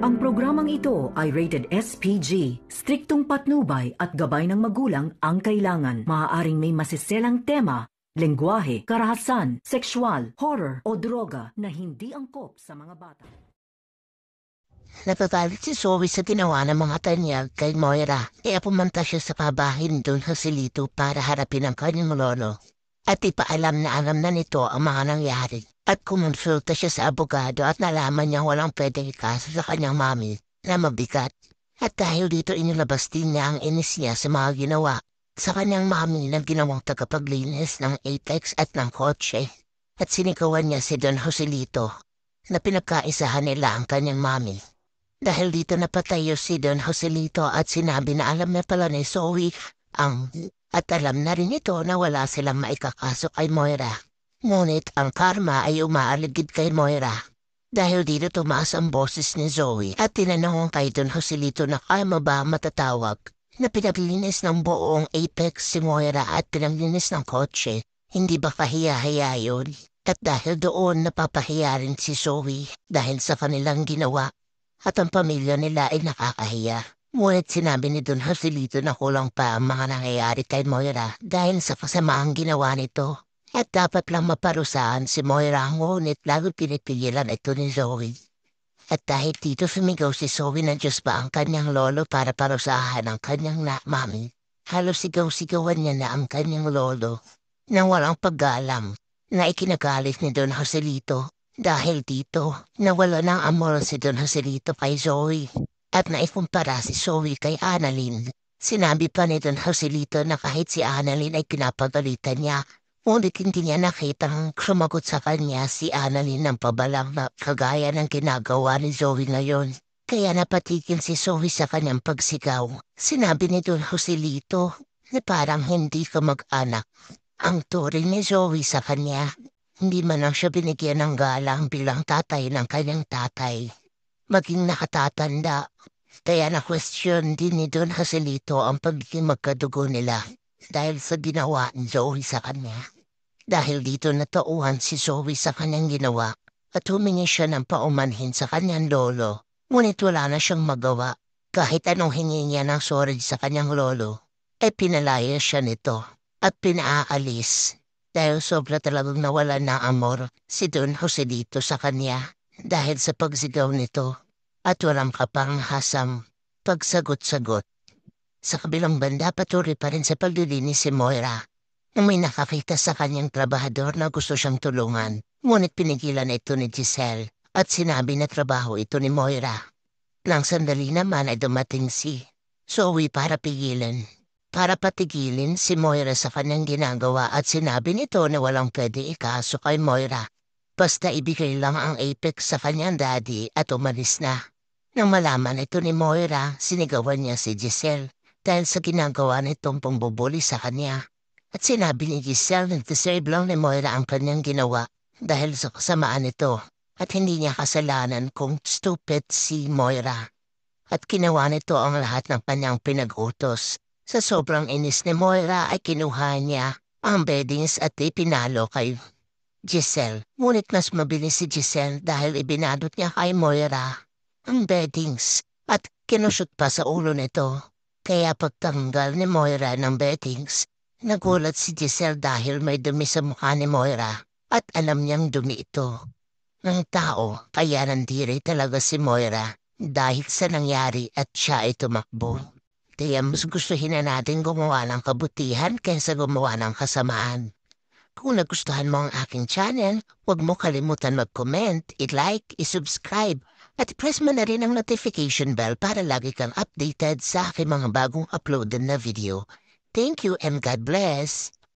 Ang programang ito ay rated SPG. Striktong patnubay at gabay ng magulang ang kailangan. Maaaring may masiselang tema, lengguwahe, karahasan, sexual, horror o droga na hindi angkop sa mga bata. Natatalit si Zoe sa ginawa ng mga tanyag kay Moira, kaya pumunta siya sa pabahin doon sa silito para harapin ang kanyang lolo. At ipaalam na alam na nito ang mga nangyari. At kumonsulta siya sa abogado at nalaman niya walang pwedeng ikaso sa kanyang mami na mabigat. At dahil dito inilabas din niya ang inis niya sa mga ginawa sa kanyang mami na ginawang tagapaglinis ng Apex at ng kotse. At sinikawan niya si Don Joselito na pinagkaisahan nila ang kanyang mami. Dahil dito napatayo si Don Joselito at sinabi na alam na pala ni Zoe at alam na rin ito na wala silang maikakaso kay Moira. Ngunit ang karma ay umaaligid kay Moira. Dahil dito tumaas ang boses ni Zoe at tinanong kay Don Joselito na kaya mo ba matatawag na pinaglinis ng buong Apex si Moira at pinaglinis ng kotse. Hindi ba kahiya-hiya yun? At dahil doon napapahiya rin si Zoe dahil sa kanilang ginawa at ang pamilya nila ay nakakahiya. Ngunit sinabi ni Don Joselito na kulang pa ang mga nangyayari kay Moira dahil sa kasamaang ginawa nito. At dapat lang maparusahan si Moira, ngunit lalo pinipigilan ito ni Zoe. At dahil dito sumigaw si Zoe na Diyos ba ang kanyang lolo para parusahan ang kanyang mami. Halos sigaw-sigawan niya na ang kanyang lolo na walang pag-alam na ikinagalit ni Don Joselito. Dahil dito nawala ng amor si Don Joselito kay Zoe at naikumpara si Zoe kay Annalyn. Sinabi pa ni Don Joselito na kahit si Annalyn ay pinapagalitan niya, ngunit hindi niya nakitang sumagot sa kanya si Annalyn ng pabalang na kagaya ng ginagawa ni Zoe ngayon. Kaya napatigil si Zoe sa kanyang pagsigaw. Sinabi ni Don Joselito na parang hindi ka mag-anak. Ang turing ni Zoe sa kanya, hindi man lang siya binigyan ng galang bilang tatay ng kanyang tatay. Maging nakatatanda, kaya na-question din ni Don Joselito ang pagiging magkadugo nila dahil sa ginawa ni Zoe sa kanya. Dahil dito natauhan si Zoe sa kanyang ginawa at humingi siya ng paumanhin sa kanyang lolo. Ngunit wala na siyang magawa. Kahit anong hingi niya ng sorry sa kanyang lolo, ay pinalaya siya nito at pinaalis. Dahil sobra talagang nawala ng amor si Don Joselito sa kanya dahil sa pagsigaw nito at walang kapanghasang pagsagot-sagot. Sa kabilang banda patuloy pa rin sa paglilinis si Moira na may nakakita sa kanyang trabahador na gusto siyang tulungan. Ngunit pinigilan ito ni Giselle at sinabi na trabaho ito ni Moira. Nang sandali naman ay dumating si Zoe para patigilin si Moira sa kanyang ginagawa at sinabi nito na walang pwede ikaso kay Moira. Basta ibigay lang ang Apex sa kanyang daddy at umalis na. Nang malaman ito ni Moira, sinigawan niya si Giselle dahil sa ginagawa nitong pambubuli sa kanya. At sinabi ni Giselle na deserve lang ni Moira ang kanyang ginawa dahil sa kasamaan nito at hindi niya kasalanan kung stupid si Moira. At ginawa nito ang lahat ng kanyang pinag-utos. Sa sobrang inis ni Moira ay kinuha niya ang beddings at ipinalo kay Giselle. Ngunit mas mabilis si Giselle dahil ibinadot niya kay Moira ang beddings at kinusot pa sa ulo nito. Kaya pagtanggal ni Moira ng beddings, nagulat si Giselle dahil may dumi sa mukha ni Moira at alam niyang dumi ito ng tao, kaya nandiri talaga si Moira dahil sa nangyari at siya ay tumakbo. Kaya mas gustuhin na natin gumawa ng kabutihan kaysa gumawa ng kasamaan. Kung nagustuhan mo ang aking channel, huwag mo kalimutan mag-comment, i-like, i-subscribe, at press mo na rin ang notification bell para lagi kang updated sa aking mga bagong uploaded na video. Thank you and God bless!